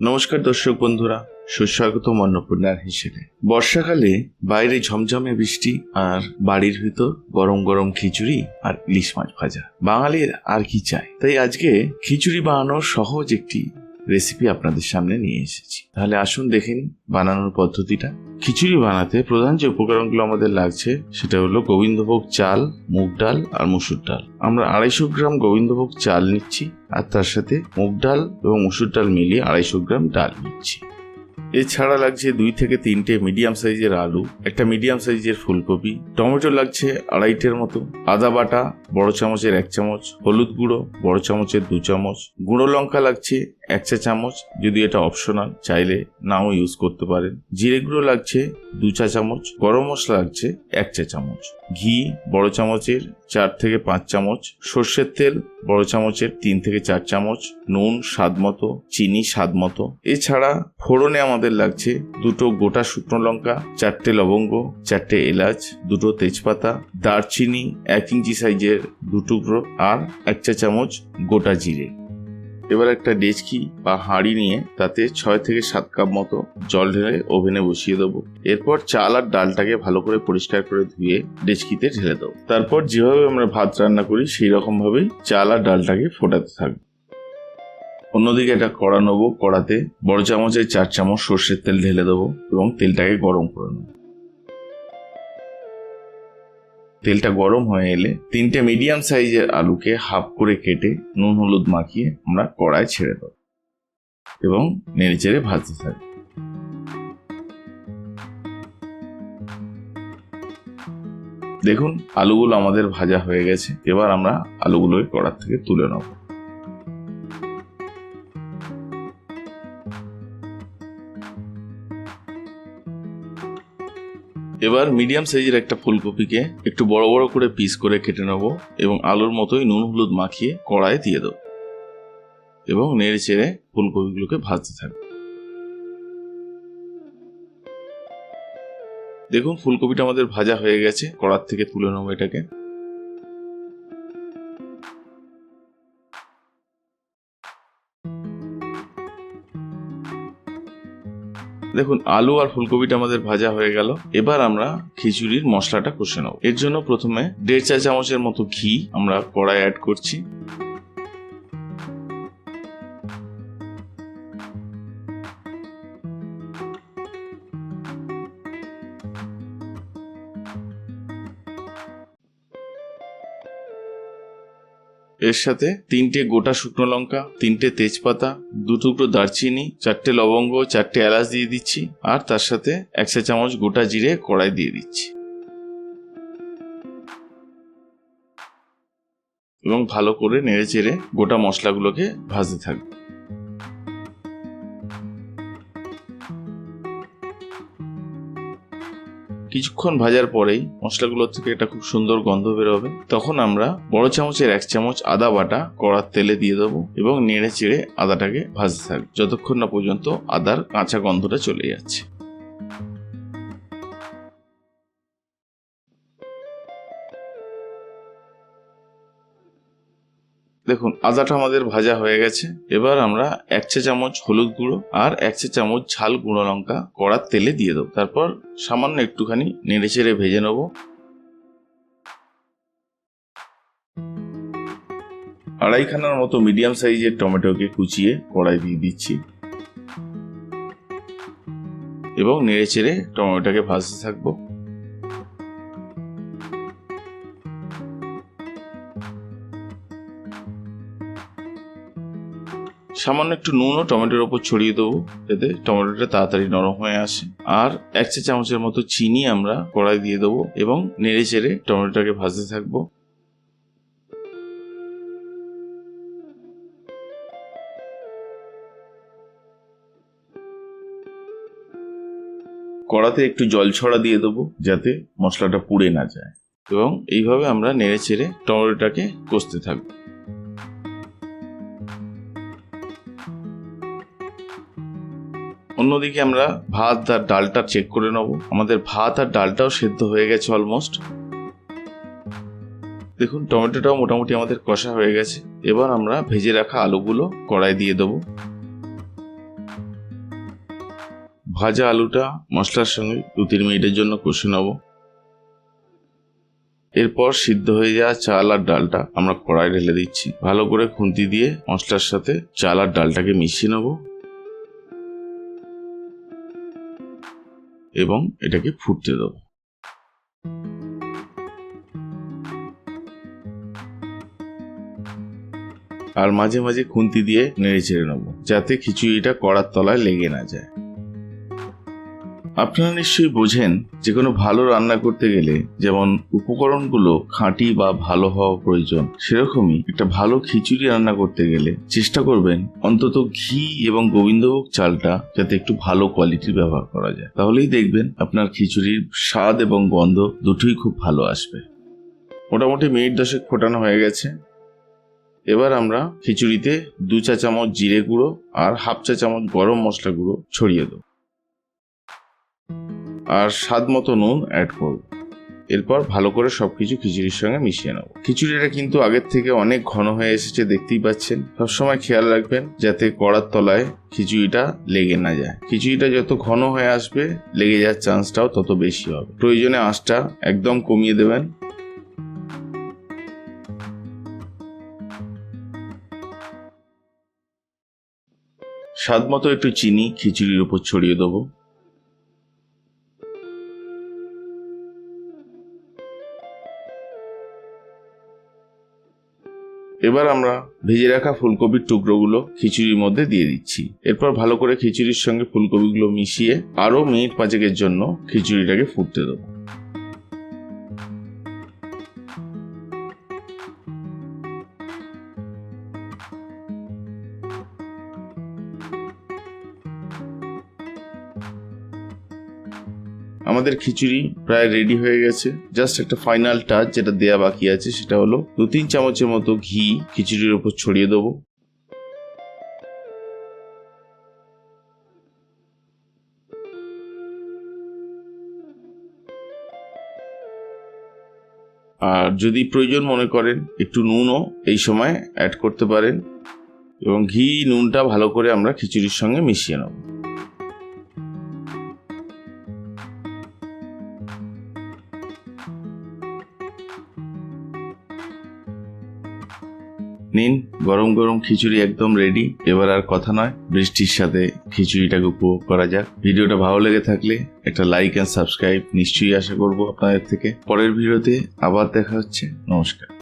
নমস্কার দর্শক বন্ধুরা, সুস্বাগতম অন্নপূর্ণার হিসেবে। বর্ষাকালে বাইরে ঝমঝমে বৃষ্টি আর বাড়ির ভিতর গরম গরম খিচুড়ি আর ইলিশ মাছ ভাজা, বাঙালির আর কি চাই। তাই আজকে খিচুড়ি বানানোর সহজ একটি রেসিপি আপনাদের সামনে নিয়ে এসেছি। তাহলে আসুন দেখে নিন বানানোর পদ্ধতিটা। খিচুড়ি বানাতে প্রধান যে উপকরণগুলো আমাদের লাগছে সেটা হলো গোবিন্দভোগ চাল, মুগ ডাল আর মসুর ডাল। আমরা 250 গ্রাম গোবিন্দভোগ চাল নিচ্ছি আর তার সাথে মুগ ডাল এবং মসুর ডাল মিলিয়ে 250 গ্রাম ডাল নিচ্ছি। এছাড়া লাগছে 2 থেকে 3টে মিডিয়াম সাইজের আলু, একটা মিডিয়াম সাইজের ফুলকপি, টমেটো লাগছে 2.5 মতো, আদা বাটা বড় চামচের 1 চামচ, হলুদ গুঁড়ো বড় চামচের 2 চামচ, গুঁড়ো লঙ্কা লাগছে 1 চা চামচ, যদি এটা অপশনাল, চাইলে নাও ইউজ করতে পারেন। জিরে গুঁড়ো লাগছে 2 চা চামচ, গরম মশলা লাগছে 1 চা চামচ, ঘি বড় চামচের 4 থেকে 5 চামচ, সর্ষের তেল বড় চামচের 3 থেকে 4 চামচ, নুন স্বাদ মতো, চিনি স্বাদ মতো। এছাড়া ফোড়নে আমাদের লাগছে 2টো গোটা শুকনো লঙ্কা, 4টে লবঙ্গ, 4টে এলাচ, 2টো তেজপাতা, দারচিনি 1 ইঞ্চি সাইজের 2 টুকরো আর 1 চা চামচ গোটা জিরে। এবার একটা ডেচকি বা হাঁড়ি নিয়ে তাতে 6 থেকে 7 কাপ মতো জল ঢেলে ওভেনে বসিয়ে দেবো। এরপর চাল আর ডালটাকে ভালো করে পরিষ্কার করে ধুয়ে ডেচকিতে ঢেলে দেবো। তারপর যেভাবে আমরা ভাত রান্না করি সেই রকম ভাবেই চাল আর ডালটাকে ফোটাতে থাকবো। অন্যদিকে একটা কড়া নেবো, কড়াতে বড় চামচের 4 চামচ সর্ষের তেল ঢেলে দেবো এবং তেলটাকে গরম করে নেবো। তেলটা গরম হয়ে এলে 3টে মিডিয়াম সাইজের আলুকে হাফ করে কেটে নুন হলুদ মাখিয়ে আমরা কড়ায় ছেড়ে দেবো এবং নেড়ে চেড়ে ভাজতে থাকবো। দেখুন আলুগুলো আমাদের ভাজা হয়ে গেছে। এবার আমরা আলুগুলোকে কড়া থেকে তুলে নেব। এবার মিডিয়াম সাইজের একটা ফুলকপিকে একটু বড় বড় করে পিস করে কেটে নেব এবং আলুর মতোই নুন হলুদ মাখিয়ে কড়াইয়ে দিয়ে দেবো এবং নেড়ে চেড়ে ফুলকপিগুলোকে ভাজতে থাকবো। দেখুন ফুলকপিটা আমাদের ভাজা হয়ে গেছে, কড়ার থেকে তুলে নেবো এটাকে। দেখুন আলু আর ফুলকপিটা আমাদের ভাজা হয়ে গেল। এবার আমরা খিচুড়ির মশলাটা কষে নেব। এর জন্য প্রথমে 1.5 চা চামচের মতো ঘি আমরা কড়াই অ্যাড করছি। এর সাথে 3টে গোটা শুকনো লঙ্কা, 3টে তেজপাতা, 2 টুকরো দারচিনি, 4টে লবঙ্গ, 4টে এলাচ দিয়ে দিচ্ছি আর তার সাথে 1 চা চামচ গোটা জিরে কড়াই দিয়ে দিচ্ছি এবং ভালো করে নেড়ে চেড়ে গোটা মশলাগুলোকে ভাজতে থাকবো। কিছুক্ষণ ভাজার পরেই মশলাগুলোর থেকে একটা খুব সুন্দর গন্ধ বেরোবে। তখন আমরা বড় চামচের 1 চামচ আদা বাটা কড়ার তেলে দিয়ে দেবো এবং নেড়ে চেড়ে আদাটাকে ভাজতে থাকবো যতক্ষণ না পর্যন্ত আদার কাঁচা গন্ধটা চলে যাচ্ছে। দেখুন আদাটা আমাদের ভাজা হয়ে গেছে। এবার আমরা 1 চা চামচ হলুদ গুঁড়ো আর 1 চা চামচ ঝাল গুঁড়ো লঙ্কা কড়ার তেলে দিয়ে দেবো। তারপর সামান্য একটুখানি নেড়ে চেড়ে ভেজে নেব। আড়াইখানার মতো মিডিয়াম সাইজের টমেটোকে কুচিয়ে কড়াই দিয়ে দিচ্ছি এবং নেড়ে চেড়ে টমেটোটাকে ভাজতে থাকবো। সামান্য একটু নুনও টমেটোর ওপর ছড়িয়ে দেবো যাতে টমেটোটা তাড়াতাড়ি নরম হয়ে আসে। আর 1 চা চামচের মতো চিনি আমরা কড়াই দিয়ে দেবো এবং নেড়ে চেড়ে টমেটোটাকে ভাজতে থাকবো। কড়াতে একটু জল ছড়া দিয়ে দেবো যাতে মশলাটা পুড়ে না যায় এবং এইভাবে আমরা নেড়ে চেড়ে টমেটোটাকে কষতে থাকবো। অন্যদিকে আমরা ভাত আর ডালটা চেক করে নেব। আমাদের ভাত আর ডালটাও সেদ্ধ হয়ে গেছে অলমোস্ট। দেখুন টমেটোটাও মোটামুটি আমাদের কষা হয়ে গেছে। এবার আমরা ভেজে রাখা আলুগুলো কড়াই দিয়ে দেবো। ভাজা আলুটা মশলার সঙ্গে 2-3 মিনিটের জন্য কষে নেব। এরপর সিদ্ধ হয়ে যাওয়া চাল আর ডালটা আমরা কড়াই ঢেলে দিচ্ছি। ভালো করে খুন্তি দিয়ে মশলার সাথে চাল আর ডালটাকে মিশিয়ে নেব এবং এটাকে ফুটতে দেবো। আর মাঝে মাঝে খুন্তি দিয়ে নেড়ে চেড়ে নেবো যাতে খিচুড়িটা কড়ার তলায় লেগে না যায়। আপনারা নিশ্চয়ই বোঝেন যে কোনো ভালো রান্না করতে গেলে যেমন উপকরণগুলো খাঁটি বা ভালো হওয়া প্রয়োজন, সেরকমই একটা ভালো খিচুড়ি রান্না করতে গেলে চেষ্টা করবেন অন্তত ঘি এবং গোবিন্দভোগ চালটা যাতে একটু ভালো কোয়ালিটির ব্যবহার করা যায়। তাহলেই দেখবেন আপনার খিচুড়ির স্বাদ এবং গন্ধ দুটোই খুব ভালো আসবে। মোটামুটি মিনিট 10 ফোটানো হয়ে গেছে। এবার আমরা খিচুড়িতে 2 চা চামচ জিরে গুঁড়ো আর 1/2 চা চামচ গরম মশলা গুঁড়ো ছড়িয়ে দেব আর স্বাদ মতো নুন অ্যাড করব। এরপর ভালো করে সবকিছু খিচুড়ির সঙ্গে মিশিয়ে নেব। খিচুড়িটা কিন্তু আগের থেকে অনেক ঘন হয়ে এসেছে, দেখতেই পাচ্ছেন। সবসময় খেয়াল রাখবেন যাতে কড়ার তলায় খিচুড়িটা লেগে না যায়। খিচুড়িটা যত ঘন হয়ে আসবে লেগে যাওয়ার চান্সটাও তত বেশি হবে। প্রয়োজনে আঁচটা একদম কমিয়ে দেবেন। স্বাদ মতো একটু চিনি খিচুড়ির উপর ছড়িয়ে দেবো। এবার আমরা ভেজে রাখা ফুলকপির টুকরোগুলো খিচুড়ির মধ্যে দিয়ে দিচ্ছি। এরপর ভালো করে খিচুড়ির সঙ্গে ফুলকপিগুলো মিশিয়ে আরো মিনিট 5 জন্য খিচুড়িটাকে ফুটতে দেবো। আমাদের খিচুড়ি প্রায় রেডি হয়ে গেছে। জাস্ট একটা ফাইনাল টাচ যেটা দেয়া বাকি আছে সেটা হলো 2-3 চামচের মতো ঘি খিচুড়ির উপর ছড়িয়ে দেবো। আর যদি প্রয়োজন মনে করেন একটু নুনও এই সময় অ্যাড করতে পারেন এবং ঘি নুনটা ভালো করে আমরা খিচুড়ির সঙ্গে মিশিয়ে নেব। নিন, গরম গরম খিচুড়ি একদম রেডি। এবার আর কথা নয়, বৃষ্টির সাথে খিচুড়িটাকে উপভোগ করা যাক। ভিডিওটা ভালো লেগে থাকলে একটা লাইক এন্ড সাবস্ক্রাইব নিশ্চয়ই আশা করব আপনাদের থেকে। পরের ভিডিওতে আবার দেখা হচ্ছে। নমস্কার।